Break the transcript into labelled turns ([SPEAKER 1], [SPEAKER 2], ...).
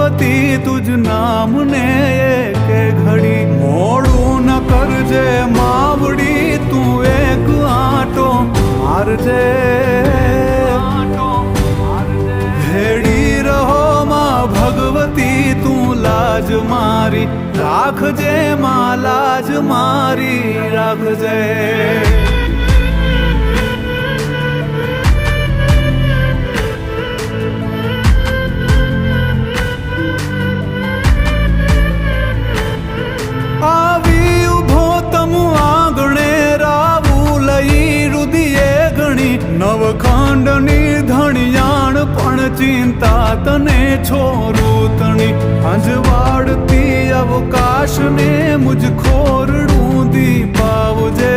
[SPEAKER 1] ભગવતી તુજ નામને એકે ઘડી મોડું ન કરજે માવડી તું એક આંટો મારજે હેડી રહો માં ભગવતી તું લાજ મારી રાખજે માં લાજ મારી રાખજે નવખંડની ધણિયાણ પણ ચિંતા તને છોરું તણી અંજવાડતી અવકાશને મુજ ખોરડું દીપાવજે